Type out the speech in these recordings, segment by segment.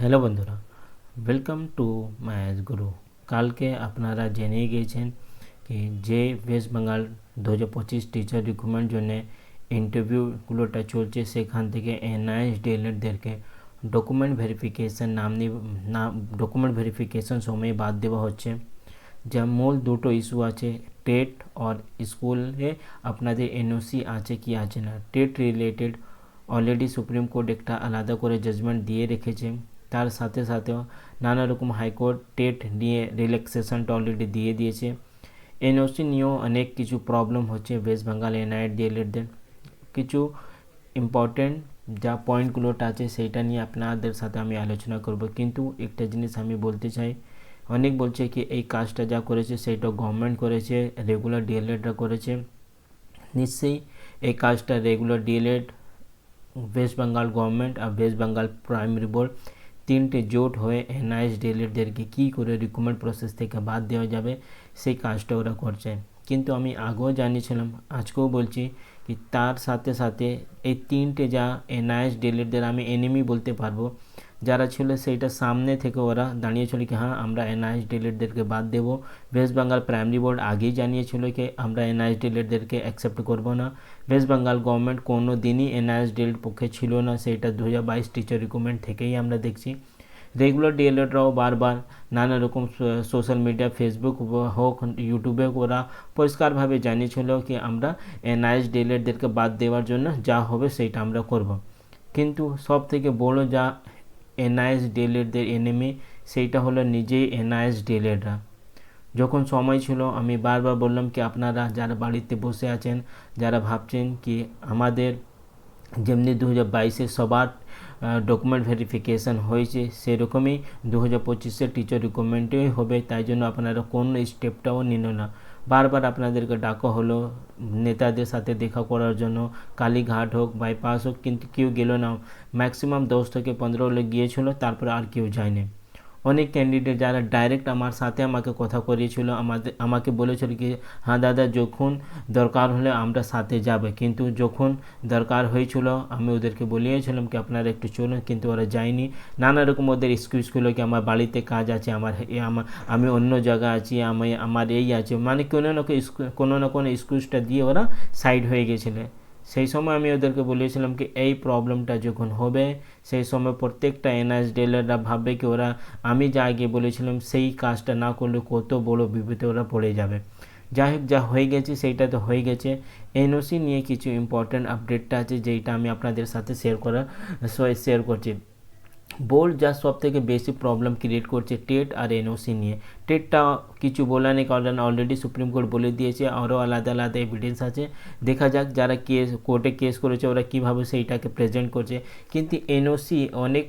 Hello বন্ধুরা, welcome to math গুরু। কালকে আপনারা জেনেই গিয়েছেন কি যে ওয়েস্ট বেঙ্গল 2025 টিচার রিক্রুটমেন্ট জন্য ইন্টারভিউগুলোটা চলছে, সেখান থেকে এনআইএস ডিএলএডদেরকে ডকুমেন্ট ভেরিফিকেশান ডকুমেন্ট ভেরিফিকেশান সময় বাদ দেওয়া হচ্ছে। যা মূল দুটো ইস্যু আছে, টেট আর স্কুলে আপনাদের এনওসি আছে কি আছে না। TET related already supreme court একটা আলাদা করে জাজমেন্ট দিয়ে রেখেছে, তার সাথে সাথেও নানা রকম হাইকোর্ট টেট নিয়ে রিল্যাক্সেশনটা অলরেডি দিয়ে দিয়েছে। এনওসি নিয়েও অনেক কিছু প্রবলেম হচ্ছে ওয়েস্ট বেঙ্গল এনআইএস ডিএলএডদের। কিছু ইম্পর্টেন্ট যা পয়েন্টগুলোটা আছে সেইটা নিয়ে আপনাদের সাথে আমি আলোচনা করব, কিন্তু একটা জিনিস আমি বলতে চাই, অনেক বলছে কি এই কাজটা যা করেছে সেইটা গভর্নমেন্ট করেছে, রেগুলার ডিএলএডরা করেছে। নিশ্চয়ই এই কাজটা regular DElEd, West Bengal government আর ওয়েস্ট বেঙ্গল প্রাইমারি বোর্ড তিনটে জোট হয়ে এনআইএস ডিএলএডদেরকে কী করে রিক্রুটমেন্ট প্রসেস থেকে বাদ দেওয়া যাবে সেই কাজটা ওরা করছে। কিন্তু আমি আগেও জানিয়েছিলাম, আজকেও বলছি কি তার সাথে সাথে এই তিনটে যা এনআইএস ডিএলএডদের আমি এনিমি বলতে পারবো, যারা ছিল সেইটা সামনে থেকে ওরা দাঁড়িয়েছিল কি হ্যাঁ আমরা এনআইএস ডিএলএডদেরকে বাদ দেবো। ওয়েস্ট বেঙ্গল প্রাইমারি বোর্ড আগেই জানিয়েছিল কি আমরা এনআইএস ডিএলএডদেরকে অ্যাকসেপ্ট করবো না। ওয়েস্ট বেঙ্গল গভর্নমেন্ট কোনো দিনই এনআইএস ডিএলএড পক্ষে ছিল না, সেইটা 2022 টিচার রিক্রুটমেন্ট থেকেই আমরা দেখছি। রেগুলার ডিএলএডরাও বারবার নানা রকম সোশ্যাল মিডিয়া, ফেসবুক হোক ইউটিউবে ওরা পরিষ্কারভাবে জানিয়েছিল কি আমরা এনআইএস ডিএলএডদেরকে বাদ দেওয়ার জন্য যা হবে সেইটা আমরা করব। কিন্তু সব থেকে বড় যা এনআইএস ডিএলএডদের এনিমি সেইটা হলো নিজেই এনআইএস ডিএলএডরা। যখন সময় ছিল আমি বারবার বললাম কি আপনারা যারা বাড়িতে বসে আছেন, যারা ভাবছেন কি আমাদের যেমনি 2022-এ সবার ডকুমেন্ট ভেরিফিকেশান হয়েছে সেরকমই 2025-এর টিচার রিক্রুটমেন্টেই হবে, তাই জন্য আপনারা কোনো স্টেপটাও নিল না। বারবার আপনাদেরকে ডাকা হলো নেতাদের সাথে দেখা করার জন্য, কালীঘাট হোক বাইপাস হোক, কিন্তু কেউ গেল না। ম্যাক্সিমাম 10 থেকে 15 লোক গিয়েছিল, তারপরে আর কেউ যায়নি। অনেক ক্যান্ডিডেট যারা ডাইরেক্ট আমার সাথে আমাকে কথা করিয়েছিল, আমাকে বলেছিল কি হ্যাঁ দাদা যখন দরকার হলে আমরা সাথে যাবে, কিন্তু যখন দরকার হয়েছিল আমি ওদেরকে বলিয়েছিলাম কি আপনারা একটু চলুন, কিন্তু ওরা যায়নি। নানা রকম ওদের এক্সকিউজগুলো কি আমার বাড়িতে কাজ আছে, আমি অন্য জায়গা আছি, আমার এই আছে, মানে কোনো না কোনো এক্সকিউজটা দিয়ে ওরা সাইড হয়ে গেছিলো। সেই সময় আমি ওদেরকে বলেছিলাম কি এই প্রবলেমটা যখন হবে সেই সময় প্রত্যেকটা এনআইএস ডিএলএডরা ভাববে কি ওরা আমি যা আগে বলেছিলাম সেই কাজটা না করলে কত বড় বিপদে ওরা পড়ে যাবে। যাই হোক, যা হয়ে গেছে সেইটা তো হয়ে গেছে। এনওসি নিয়ে কিছু ইম্পর্ট্যান্ট আপডেটটা আছে যেটা আমি আপনাদের সাথে শেয়ার করছি। বোর্ড যা সব থেকে বেশি প্রবলেম ক্রিয়েট করছে টেট আর এনওসি নিয়ে। টেটটা কিছু বলা নেই, কারণ অলরেডি সুপ্রিম কোর্ট বলে দিয়েছে, আরও আলাদা আলাদা এভিডেন্স আছে। দেখা যাক যারা কোর্টে কেস করেছে ওরা কীভাবে সেইটাকে প্রেজেন্ট করছে। কিন্তু এনওসি অনেক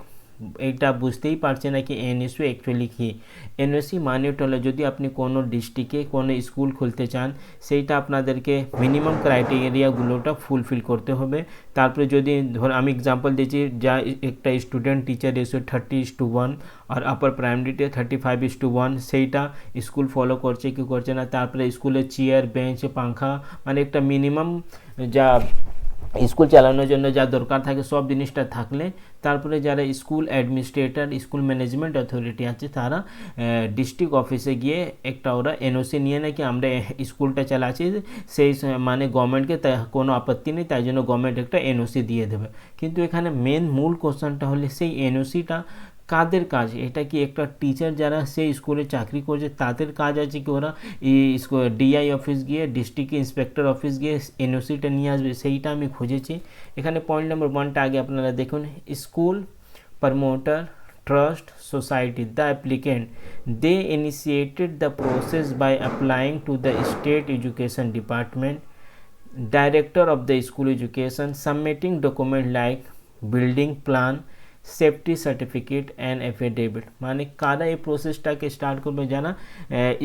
এটা বুঝতেই পারছে না কি এনওসি অ্যাকচুয়ালি কী। এনওসি মানে হলো যদি আপনি কোনো ডিস্ট্রিক্টে কোনো স্কুল খুলতে চান, সেইটা আপনাদেরকে মিনিমাম ক্রাইটেরিয়াগুলোটা ফুলফিল করতে হবে। তারপরে যদি আমি এক্সাম্পল দিচ্ছি, যা একটা স্টুডেন্ট টিচার রেশিও 30:1 আর আপার প্রাইমারিতে 35:1, সেইটা স্কুল ফলো করছে কি করছে না। তারপরে স্কুলের চেয়ার বেঞ্চ পাখা, মানে একটা মিনিমাম যা স্কুল চালানোর জন্য যা দরকার থাকে সব জিনিসটা থাকলে তারপরে যারা school administrator, school management authority আছে, তারা ডিস্ট্রিক্ট অফিসে গিয়ে একটা ওরা এনওসি নিয়ে নাকি আমরা স্কুলটা চালাচ্ছি, সেই মানে গভর্নমেন্টকে কোনো আপত্তি নেই, তাই জন্য গভর্নমেন্ট একটা এনওসি দিয়ে দেবে। কিন্তু এখানে মূল কোশ্চেনটা হলে সেই এনওসিটা কাদের কাজ? এটা কি একটা টিচার যারা সেই স্কুলে চাকরি করছে তাদের কাজ আছে কি ওরা ডিআই অফিস গিয়ে, ডিস্ট্রিক্ট ইন্সপেক্টর অফিস গিয়ে এনওসিটা নিয়ে আসবে? সেইটা আমি খুঁজেছি। এখানে পয়েন্ট নম্বর 1টা আগে আপনারা দেখুন, school promoter trust society, the applicant, they initiated the process by applying to the state education department, director of the school education, submitting document like building plan, safety certificate and affidavit. মানে কারা এই প্রসেসটাকে start করবে? যারা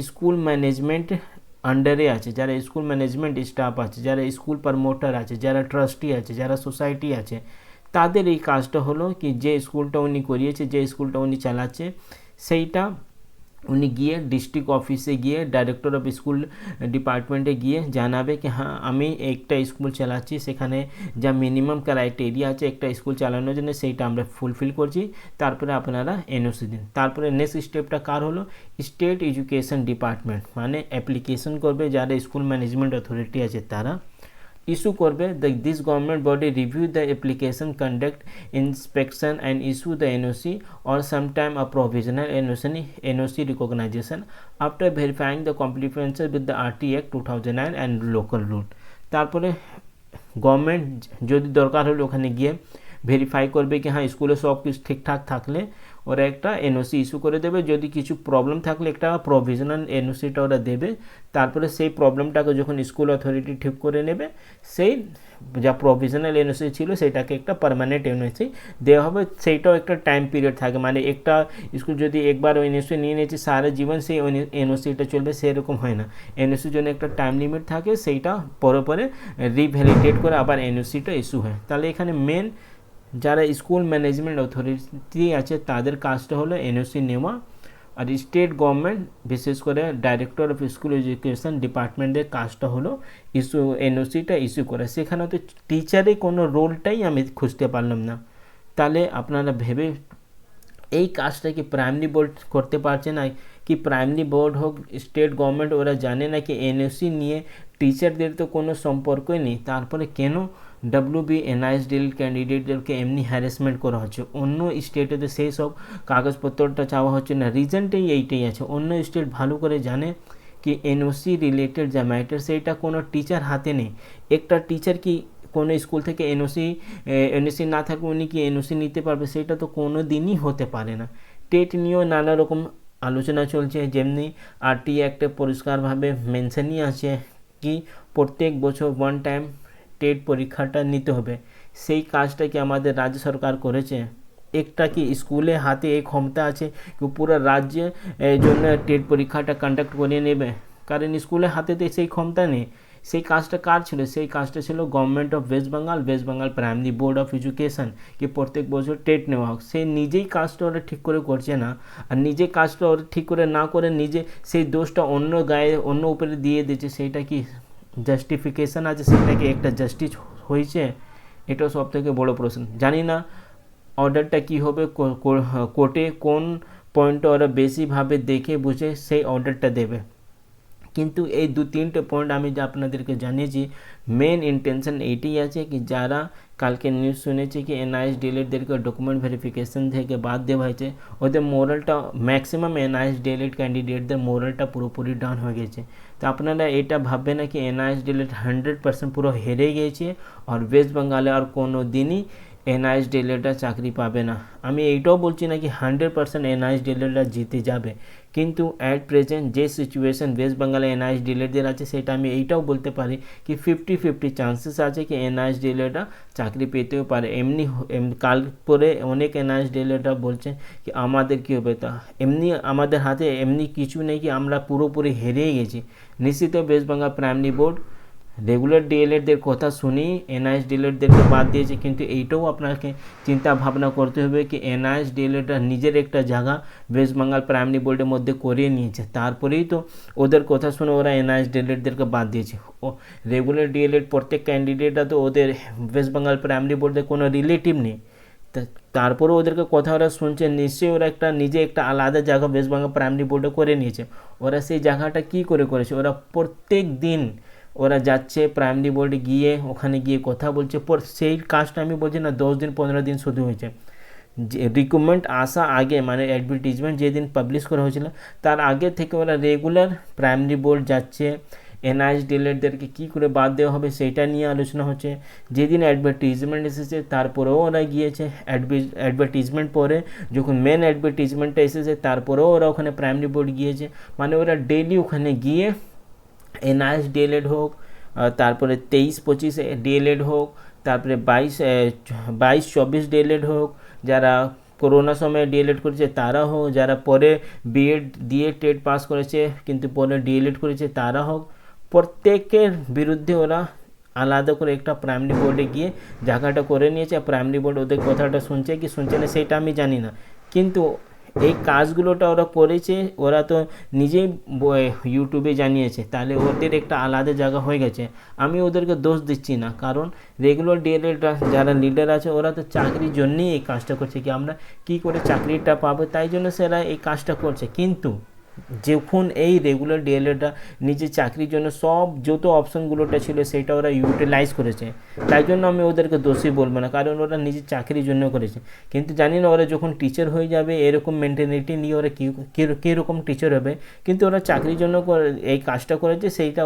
school management আন্ডারে আছে, যারা school management staff আছে, যারা স্কুল প্রমোটার আছে, যারা ট্রাস্টি আছে, যারা সোসাইটি আছে, তাদের এই কাজটা হলো কি যে স্কুলটা উনি করিয়েছে, যে স্কুলটা উনি চালাচ্ছে, সেইটা উনি গিয়ে ডিস্ট্রিক্ট অফিসে গিয়ে ডাইরেক্টর অফ স্কুল ডিপার্টমেন্টে গিয়ে জানাবে কি হ্যাঁ আমি একটা স্কুল চালাচ্ছি, সেখানে যা মিনিমাম ক্রাইটেরিয়া আছে একটা স্কুল চালানোর জন্য সেইটা আমরা ফুলফিল করছি, তারপরে আপনারা এনওসি দিন। তারপরে নেক্সট স্টেপটা কার হলো, স্টেট এডুকেশন ডিপার্টমেন্ট মানে অ্যাপ্লিকেশন করবে, যারা স্কুল ম্যানেজমেন্ট অথরিটি আছে তারা ইস্যু করবে। This government body review the application, conduct inspection and issue the NOC or sometime a provisional NOC recognition after verifying the compliance with the RT Act 2009 and local rule। তারপরে government যদি দরকার হলে ওখানে গিয়ে verify করবে কি হ্যাঁ স্কুলে সব কিছু ঠিকঠাক থাকলে ওরা একটা এনওসি ইস্যু করে দেবে। যদি কিছু প্রবলেম থাকলে একটা প্রভিশনাল এনওসিটা ওরা দেবে। তারপরে সেই প্রবলেমটাকে যখন স্কুল অথরিটি ঠিক করে নেবে, সেই যা প্রভিশনাল এনওসি ছিল সেটাকে একটা পার্মানেন্ট এনওসি দেওয়া হবে। সেইটাও একটা টাইম পিরিয়ড থাকে, মানে একটা স্কুল যদি একবার ওই এনওসি নিয়ে নিয়েছে সারা জীবন সেই এনওসিটা চলবে সেরকম হয় না। এনওসির জন্য একটা টাইম লিমিট থাকে, সেইটা পরে পরে রিভ্যালিডেট করে আবার এনওসিটা ইস্যু হয়। তাহলে এখানে মেন যারা স্কুল ম্যানেজমেন্ট অথরিটি আছে তাদের কাজটা হলো এনওসি নেওয়া, আর স্টেট গভর্নমেন্ট বিশেষ করে ডাইরেক্টর অফ স্কুল এডুকেশন ডিপার্টমেন্টের কাজটা হলো এনওসিটা ইস্যু করা। সেখানে তো টিচারের কোনো রোলটাই আমি খুঁজতে পারলাম না। তাহলে আপনারা ভেবে এই কাজটা কি প্রাইমারি বোর্ড করতে পারছে না, কি প্রাইমারি বোর্ড হোক স্টেট গভর্নমেন্ট ওরা জানে না কি এনওসি নিয়ে টিচারদের তো কোনো সম্পর্কই নেই, তারপরে কেন WBNISDL ক্যান্ডিডেটদেরকে এমনি হ্যারাসমেন্ট করা হচ্ছে? অন্য স্টেটেতে সেই সব কাগজপত্রটা চাওয়া হচ্ছে না, রিজনটাই এইটাই আছে। অন্য স্টেট ভালো করে জানে কি এনওসি রিলেটেড যা ম্যাটার সেইটা কোনো টিচার হাতে নেই। একটা টিচার কি কোনো স্কুল থেকে এনওসি না থাকবে উনি কি এনওসি নিতে পারবে? সেটা তো কোনো দিনই হতে পারে না। টেট নিয়েও নানা রকম আলোচনা চলছে, যেমনি RT অ্যাক্টে পরিষ্কারভাবে মেনশনই আছে কি প্রত্যেক বছর ওয়ান টাইম টেট পরীক্ষাটা নিতে হবে। সেই কাজটা কি আমাদের রাজ্য সরকার করেছে? একটা কি স্কুলে হাতে এই ক্ষমতা আছে কি পুরো রাজ্যের জন্য টেট পরীক্ষাটা কন্ডাক্ট করে নেবে? কারণ স্কুলের হাতে তো সেই ক্ষমতা নেই। সেই কাজটা কার ছিল? সেই কাজটা ছিল government of West Bengal primary board of education, কি প্রত্যেক বছর টেট নেওয়া হোক। সেই নিজেই কাজটা ওরা ঠিক করে করছে না, আর নিজে কাজটা ওরা ঠিক করে না করে নিজে সেই দোষটা অন্য উপরে দিয়ে দিচ্ছে। সেইটা কি জাস্টিফিকেশান আছে? সেটা কি একটা জাস্টিস হয়েছে? এটাও সব থেকে বড়ো প্রশ্ন। জানি না অর্ডারটা কী হবে, কোর্টে কোন পয়েন্টটা ওরা বেশিভাবে দেখে বুঝে সেই অর্ডারটা দেবে। কিন্তু এই 2-3টে পয়েন্ট আমি যা আপনাদেরকে জানিয়েছি, মেন ইন্টেনশন এইটাই আছে কি যারা কালকে নিউজ শুনেছে কি NISDLদেরকে ডকুমেন্ট ভেরিফিকেশন থেকে বাদ দেওয়া হয়েছে, ওদের মোরালটা ম্যাক্সিমাম NISDL ক্যান্ডিডেটদের মোরালটা পুরোপুরি ডাউন হয়ে গেছে। তো আপনারা এটা ভাববেন না কি NISDL 100% পুরো হেরে গিয়েছে আর ওয়েস্ট বেঙ্গলে আর কোনো দিনই NISDLটা চাকরি পাবে না। আমি এইটাও বলছি না কি 100% NISDLটা জিতে যাবে, কিন্তু অ্যাট প্রেজেন্ট যে সিচুয়েশন ওয়েস্ট বেঙ্গলে NISDLদের আছে সেটা আমি এইটাও বলতে পারি কি 50-50 চান্সেস আছে কি NISDLটা চাকরি পেতেও পারে। এমনি কাল পরে অনেক NISDLটা বলছে কি আমাদের কী হবে, তা এমনি আমাদের হাতে এমনি কিছু নেই কি আমরা পুরোপুরি হেরেই গেছি। নিশ্চিত West Bengal primary board regular ডিএলএডদের কথা শুনেই NISDLদেরকে বাদ দিয়েছে, কিন্তু এইটাও আপনাকে চিন্তা ভাবনা করতে হবে কি NISDLটা নিজের একটা জায়গা ওয়েস্ট বেঙ্গল প্রাইমারি বোর্ডের মধ্যে করিয়ে নিয়েছে, তারপরেই তো ওদের কথা শুনে ওরা NISDLদেরকে বাদ দিয়েছে। ও রেগুলার ডিএলএড প্রত্যেক ক্যান্ডিডেটরা তো ওদের ওয়েস্ট বেঙ্গল প্রাইমারি বোর্ডের কোনো রিলেটিভ নেই, তারপরে ওদেরকে কথা ওরা শুনছে, নিশ্চয়ই ওরা নিজে একটা আলাদা জায়গা ওয়েস্ট বেঙ্গল প্রাইমারি বোর্ডে করে নিয়েছে। ওরা সেই জায়গাটা কী করেছে, ওরা প্রত্যেক দিন ওরা যাচ্ছে প্রাইমারি বোর্ডে গিয়ে ওখানে গিয়ে কথা বলছে। সেই কাজটা আমি বলছি না 10 দিন 15 দিন শুধু হয়েছে, যে রিক্রুটমেন্ট আসা আগে মানে অ্যাডভার্টিজমেন্ট যেদিন পাবলিশ করা হয়েছিল তার আগে থেকে ওরা রেগুলার প্রাইমারি বোর্ড যাচ্ছে। NISDLদেরকে কী করে বাদ দেওয়া হবে সেটা নিয়ে আলোচনা হচ্ছে। যেদিন অ্যাডভার্টিজমেন্ট এসেছে তারপরেও ওরা গিয়েছে, অ্যাডভার্টিজমেন্ট পরে যখন মেন অ্যাডভার্টিজমেন্টটা এসেছে তারপরেও ওরা ওখানে প্রাইমারি বোর্ড গিয়েছে। মানে ওরা ডেইলি ওখানে গিয়ে NISDL হোক, তারপরে 23-25 DLED হোক, তারপরে 22-24 DLED হোক, যারা করোনা সময়ে DLED করেছে তারা হোক, যারা পরে বিএড দিয়ে টেট পাস করেছে কিন্তু পরে DLED করেছে তারা হোক, প্রত্যেকের বিরুদ্ধে ওরা আলাদা করে একটা প্রাইমারি বোর্ডে গিয়ে জায়গাটা করে নিয়েছে। প্রাইমারি বোর্ড ওদের কথাটা শুনছে কি শুনছে না সেটা আমি জানি না, কিন্তু এই কাজগুলোটা ওরা করেছে, ওরা তো নিজেই ইউটিউবে জানিয়েছে, তাহলে ওদের একটা আলাদা জায়গা হয়ে গেছে। আমি ওদেরকে দোষ দিচ্ছি না, কারণ রেগুলার ডিএলএড যারা লিডার আছে ওরা তো চাকরির জন্যই এই কাজটা করছে, কি আমরা কি করে চাকরিটা পাবো, তাই জন্য সেরা এই কাজটা করছে। কিন্তু যখন এই রেগুলার ডিএলএডরা নিজের চাকরির জন্য সব যত অপশনগুলোটা ছিল সেটা ওরা ইউটিলাইজ করেছে, তাই জন্য আমি ওদেরকে দোষী বলবো না, কারণ ওরা নিজের চাকরির জন্য করেছে। কিন্তু জানি না ওরা যখন টিচার হয়ে যাবে এরকম মেন্টালিটি নিয়ে ওরা কীরকম টিচার হবে, কিন্তু ওরা চাকরির জন্য এই কাজটা করেছে, সেইটা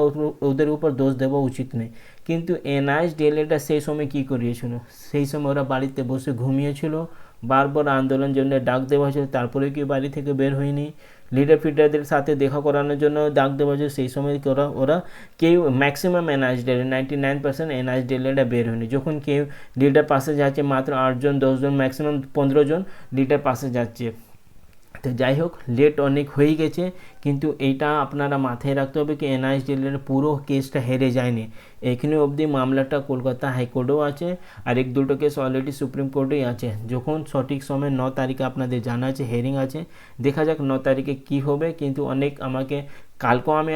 ওদের উপর দোষ দেওয়া উচিত নেই। কিন্তু এনআইএস ডিএলএডটা সেই সময় কী করিয়েছিল, সেই সময় ওরা বাড়িতে বসে ঘুমিয়েছিল, বারবার আন্দোলনের জন্য ডাক দেওয়া হয়েছিল, তারপরে কি বাড়ি থেকে বের হয়নি, লিডার ফিডারদের সাথে দেখা করানোর জন্য ডাক দেওয়া হয়েছে, সেই সময় ওরা কেউ ম্যাক্সিমাম এনআইএস ডিএলএড 99% এনআইএস ডিএলএডটা বের হয়নি। যখন কেউ লিডার পাশে যাচ্ছে মাত্র 8 জন 10 জন ম্যাক্সিমাম 15 জন লিডার পাশে যাচ্ছে। তো যাই হোক, লেট অনেক হয়ে গেছে, কিন্তু এইটা আপনারা মাথায় রাখতে হবে কি এনআইএস ডিএলএড পুরো কেসটা হেরে যায়নি। এখানে অবধি মামলাটা কলকাতা হাইকোর্টেও আছে, আর 1-2টো কেস অলরেডি সুপ্রিম কোর্টেই আছে। যখন সঠিক সময় 9 তারিখে আপনাদের জানা আছে হেয়ারিং আছে, দেখা যাক 9 তারিখে কী হবে। কিন্তু অনেক আমাকে কালকেও আমি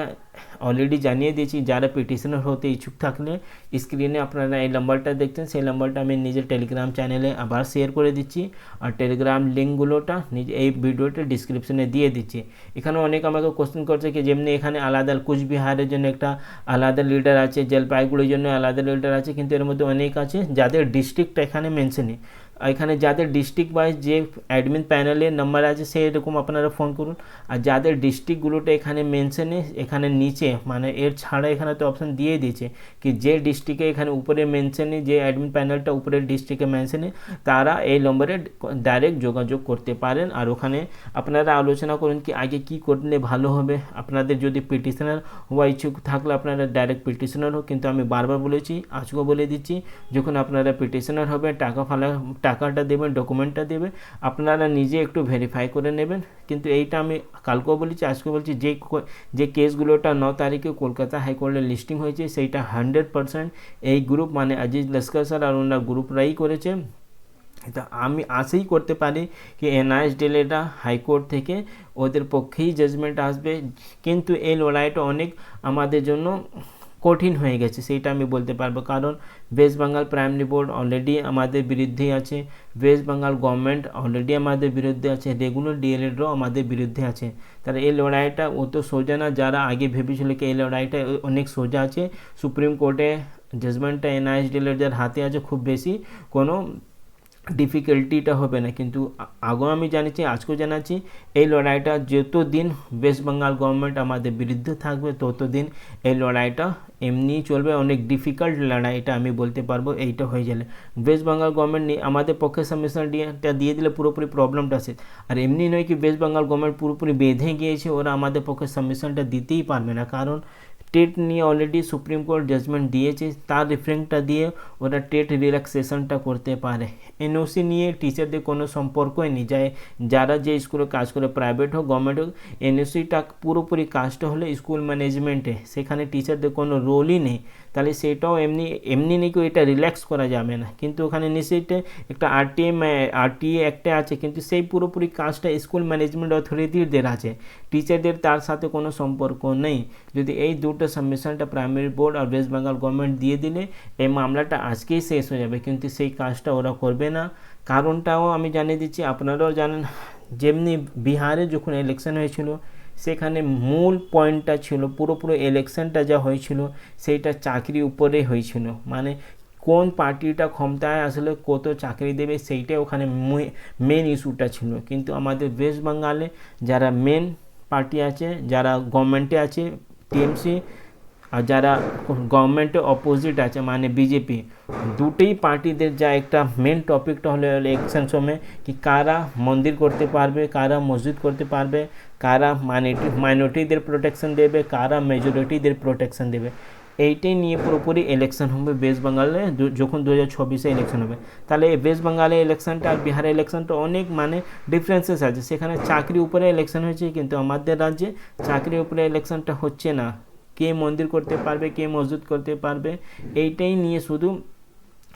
অলরেডি জানিয়ে দিয়েছি, যারা পিটিশনার হতে ইচ্ছুক থাকলে স্ক্রিনে আপনারা এই নাম্বারটা দেখছেন, সেই নাম্বারটা আমি নিজের টেলিগ্রাম চ্যানেলে আবার শেয়ার করে দিচ্ছি, আর টেলিগ্রাম লিঙ্কগুলোটা এই ভিডিওটা ডিসক্রিপশনে দিয়ে দিচ্ছি। এখানে অনেক আমাকে কোশ্চেন করছে কি যেমনি এখানে আলাদা কুচবিহারের জন্য একটা আলাদা লিডার আছে, জলপাইগুড়ির জন্য আলাদা লিডার আছে, কিন্তু এর মধ্যে অনেক আছে যাদের ডিস্ট্রিক্ট এখানে মেনশনই, এখানে যাদের ডিস্ট্রিক্ট ওয়াইজ যে অ্যাডমিন প্যানেলে নাম্বার আছে সেই রকম আপনারা ফোন করুন। আর যাদের ডিস্ট্রিক্টগুলোটা এখানে মেনশনে এখানে নিচে মানে এর ছাড়া এখানে তো অপশান দিয়ে দিয়েছে কি যে ডিস্ট্রিক্টে এখানে উপরে মেনশনে যে অ্যাডমিন প্যানেলটা উপরের ডিস্ট্রিক্টে মেনশনে তারা এই নম্বরে ডাইরেক্ট যোগাযোগ করতে পারেন। আর ওখানে আপনারা আলোচনা করুন কি আগে কি করলে ভালো হবে। আপনাদের যদি পিটিশনার হওয়া ইচ্ছুক থাকলে আপনারা ডাইরেক্ট পিটিশনার হোক, কিন্তু আমি বারবার বলেছি আজকেও বলে দিচ্ছি, যখন আপনারা পিটিশনার হবে টাকাটা দেবেন, ডকুমেন্টটা দেবে, আপনারা নিজে একটু ভেরিফাই করে নেবেন। কিন্তু এইটা আমি কালকেও বলেছি আজকে বলছি, যে কেসগুলোটা 9 তারিখে কলকাতা হাইকোর্টে লিস্টিং হয়েছে সেইটা 100% এই গ্রুপ মানে আজিজ লস্কর স্যার আর ওনার গ্রুপরাই করেছে। তা আমি আশাই করতে পারি কি এনআইএস ডিএলএডটা হাইকোর্ট থেকে ওদের পক্ষেই জাজমেন্ট আসবে, কিন্তু এই লড়াইটা অনেক আমাদের জন্য কঠিন হয়ে গেছে সেইটা আমি বলতে পারবো, কারণ West Bengal primary board already আমাদের বিরুদ্ধেই আছে, ওয়েস্ট বেঙ্গল গভর্নমেন্ট অলরেডি আমাদের বিরুদ্ধে আছে, রেগুলার ডিএলএডও আমাদের বিরুদ্ধে আছে। তারা এই লড়াইটা অত সোজা না, যারা আগে ভেবেছিল কি এই লড়াইটা অনেক সোজা আছে, সুপ্রিম কোর্টে জাজমেন্টটা এনআইএস ডিএলএডের হাতে আছে, খুব বেশি কোনো ডিফিকাল্টিটা হবে না। কিন্তু আগেও আমি জানিয়েছি আজকেও জানাচ্ছি এই লড়াইটা যতদিন ওয়েস্ট বেঙ্গল গভর্নমেন্ট আমাদের বিরুদ্ধে থাকবে ততদিন এই লড়াইটা এমনি চলবে, অনেক ডিফিকাল্ট লড়াই এটা আমি বলতে পারবো। এইটা হয়ে গেলে ওয়েস্ট বেঙ্গল গভর্নমেন্ট আমাদের পক্ষে সাবমিশনটা দিয়ে দিলে পুরোপুরি প্রবলেমটা আছে, আর এমনি নয় কি ওয়েস্ট বেঙ্গল গভর্নমেন্ট পুরোপুরি বেঁধে গিয়েছে, ওরা আমাদের পক্ষে সাবমিশনটা দিতেই পারবে না, কারণ টেট নিয়ে অলরেডি সুপ্রিম কোর্ট জাজমেন্ট দিয়েছে, তার রেফারেন্সটা দিয়ে ওরা টেট রিল্যাক্সেশনটা করতে পারে। এনওসি নিয়ে টিচারদের কোনো সম্পর্কই নেই, যারা যে স্কুলে কাজ করে প্রাইভেট হোক গভর্নমেন্ট হোক, এনওসিটা পুরোপুরি কাজটা হলে স্কুল ম্যানেজমেন্টে, সেখানে টিচারদের কোনো রোলই নেই। তাহলে সেটাও এমনি নেই কি এটা রিল্যাক্স করা যাবে না, কিন্তু ওখানে নিশ্চয়ই একটা আরটিএ একটা আছে, কিন্তু সেই পুরোপুরি কাজটা স্কুল ম্যানেজমেন্ট অথরিটিদের আছে, টিচারদের তার সাথে কোনো সম্পর্ক নেই। যদি এই দুটো সাবমিশনটা প্রাইমারি বোর্ড আর ওয়েস্ট বেঙ্গল গভর্নমেন্ট দিয়ে দিলে এই মামলাটা আজকেই শেষ হয়ে যাবে, কিন্তু সেই কাজটা ওরা করবে না। কারণটাও আমি জানিয়ে দিচ্ছি, আপনারাও জানেন, যেমনি বিহারে যখন ইলেকশন হয়েছিল সেখানে মূল পয়েন্টটা ছিল পুরোপুরি ইলেকশনটা যা হয়েছিল সেইটা চাকরি উপরে হয়েছিল, মানে কোন পার্টিটা ক্ষমতায় আসলে কত চাকরি দেবে সেইটাই ওখানে মেন ইস্যুটা ছিল। কিন্তু আমাদের ওয়েস্ট বেঙ্গলে যারা মেন পার্টি আছে, যারা গভর্নমেন্টে আছে টিএমসি, আর যারা গভর্নমেন্টে অপোজিট আছে মানে বিজেপি, দুটোই পার্টিদের যা একটা মেন টপিকটা হলো ইলেকশন সময় কি কারা মন্দির করতে পারবে, কারা মসজিদ করতে পারবে, কারা মাইনরিটিদের প্রোটেকশন দেবে, কারা মেজরিটিদের প্রোটেকশন দেবে, এইটাই নিয়ে পুরোপুরি ইলেকশন হবে ওয়েস্ট বেঙ্গলে যখন 2024-এ ইলেকশন হবে। তাহলে ওয়েস্ট বেঙ্গলে ইলেকশনটা আর বিহারের ইলেকশনটা অনেক মানে ডিফারেন্সেস আছে, সেখানে চাকরি উপরে ইলেকশন হয়েছে, কিন্তু আমাদের রাজ্যে চাকরি উপরে ইলেকশনটা হচ্ছে না, কে মন্দির করতে পারবে কে মসজিদ করতে পারবে এইটাই নিয়ে শুধু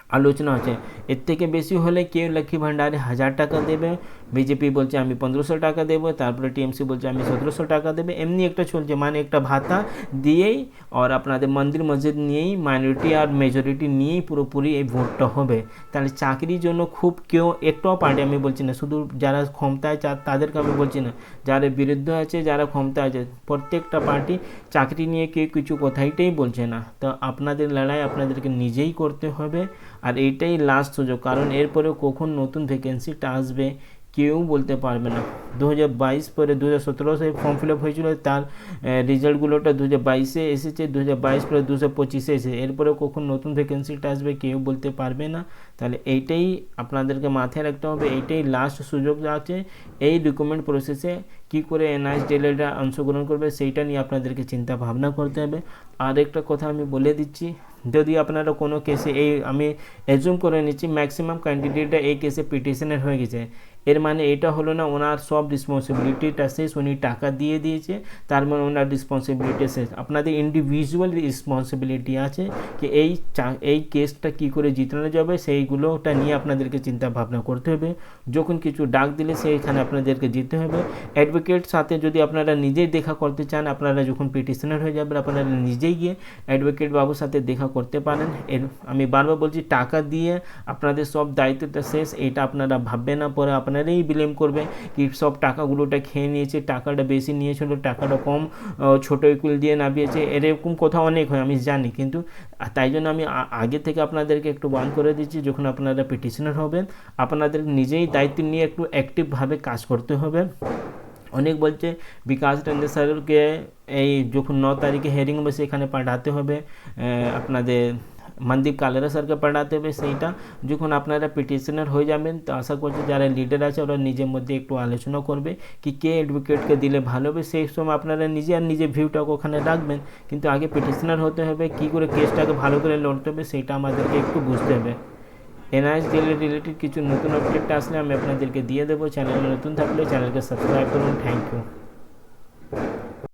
আলোচনা হচ্ছে। এর থেকে বেশি হলে কেউ লক্ষ্মী ভাণ্ডারে 1000 টাকা দেবে, বিজেপি বলছে আমি 1500 টাকা দেবো, তারপরে টিএমসি বলছে আমি 1700 টাকা দেবে, এমনি একটা চলছে, মানে একটা ভাতা দিয়েই আর আপনাদের মন্দির মসজিদ নিয়েই মাইনরিটি আর মেজরিটি নিয়েই পুরোপুরি এই ভোটটা হবে। তাহলে চাকরির জন্য খুব কেউ একটাও পার্টি, আমি বলছি না শুধু যারা ক্ষমতায় তাদেরকে আমি বলছি না, যারা বিরুদ্ধে আছে যারা ক্ষমতা আছে, প্রত্যেকটা পার্টি চাকরি নিয়ে কেউ কিছু কথাইটাই বলছে না। তো আপনাদের লড়াই আপনাদেরকে নিজেই করতে হবে, আর এইটাই লাস্ট সুযোগ, কারণ এরপরেও কখন নতুন ভ্যাকেন্সিটা আসবে কেউ বলতে পারবে না। 2022 পরে 2017 ফর্ম ফিল আপ হয়েছিল, তার রেজাল্টগুলোটা 2022 এসেছে, 2022 পরে 2025 এসেছে, এরপরে কখন নতুন ভ্যাকেন্সিটা আসবে কেউ বলতে পারবে না। তাহলে এইটাই আপনাদেরকে মাথায় রাখতে হবে, এইটাই লাস্ট সুযোগ আছে। এই রিক্রুটমেন্ট প্রসেসে কী করে NISDLরা অংশগ্রহণ করবে সেইটা নিয়ে আপনাদেরকে চিন্তা ভাবনা করতে হবে। আর একটা কথা আমি বলে দিচ্ছি, যদি আপনারা কোনো কেসে, এই আমি অ্যাজুম করে নিচ্ছি ম্যাক্সিমাম ক্যান্ডিডেটরা এই কেসে পিটিশনের হয়ে গেছে, এর মানে এটা হলো না ওনার সব রেসপন্সিবিলিটিটা শেষ, উনি টাকা দিয়ে দিয়েছে তার মানে ওনার রেসপন্সিবিলিটি শেষ। আপনাদের ইন্ডিভিজুয়াল রেসপন্সিবিলিটি আছে কি এই কেসটা কী করে জিতানো যাবে, সেইগুলোটা নিয়ে আপনাদেরকে চিন্তা ভাবনা করতে হবে। যখন কিছু ডাক দিলে সেইখানে আপনাদেরকে যেতে হবে। অ্যাডভোকেট সাথে যদি আপনারা নিজেই দেখা করতে চান, আপনারা যখন পিটিশনার হয়ে যাবেন আপনারা নিজেই গিয়ে অ্যাডভোকেট বাবুর সাথে দেখা করতে পারেন। আমি বারবার বলছি, টাকা দিয়ে আপনাদের সব দায়িত্বটা শেষ, এটা আপনারা ভাববেন না, পরে আপনারাই ব্লেম করবে কি সব টাকাগুলোটা খেয়ে নিয়েছে, টাকাটা বেশি নিয়েছিল, টাকাটা কম ছোটো উকিল দিয়ে নামিয়েছে, এরকম কথা অনেক হয় আমি জানি। কিন্তু তাই জন্য আমি আগে থেকে আপনাদেরকে একটু বান করে দিচ্ছি, যখন আপনারা পিটিশনার হবেন আপনাদের নিজেই দায়িত্ব নিয়ে একটু অ্যাক্টিভভাবে কাজ করতে হবে। অনেক বলছে বিকাশ রঞ্জন স্যারকে এই যখন 9 তারিখে হেয়ারিং হবে সেখানে পাঠাতে হবে, আপনাদের মনদীপ কালেরা স্যারকে পাঠাতে হবে। সেইটা যখন আপনারা পিটিশনার হয়ে যাবেন তো আশা করছি যারা লিডার আছে ওরা নিজের মধ্যে একটু আলোচনা করবে কি কে অ্যাডভোকেটকে দিলে ভালো হবে, সেই সময় আপনারা নিজে আর নিজের ভিউটাকে ওখানে রাখবেন। কিন্তু আগে পিটিশনার হতে হবে, কী করে কেসটাকে ভালো করে লড়তে হবে সেইটা আমাদেরকে একটু বুঝতে হবে। NISDL রিলেটেড কিছু নতুন আপডেট আসলে আমি আপনাদেরকে দিয়ে দেবো। চ্যানেলে নতুন থাকলে চ্যানেলকে সাবস্ক্রাইব করুন। Thank you.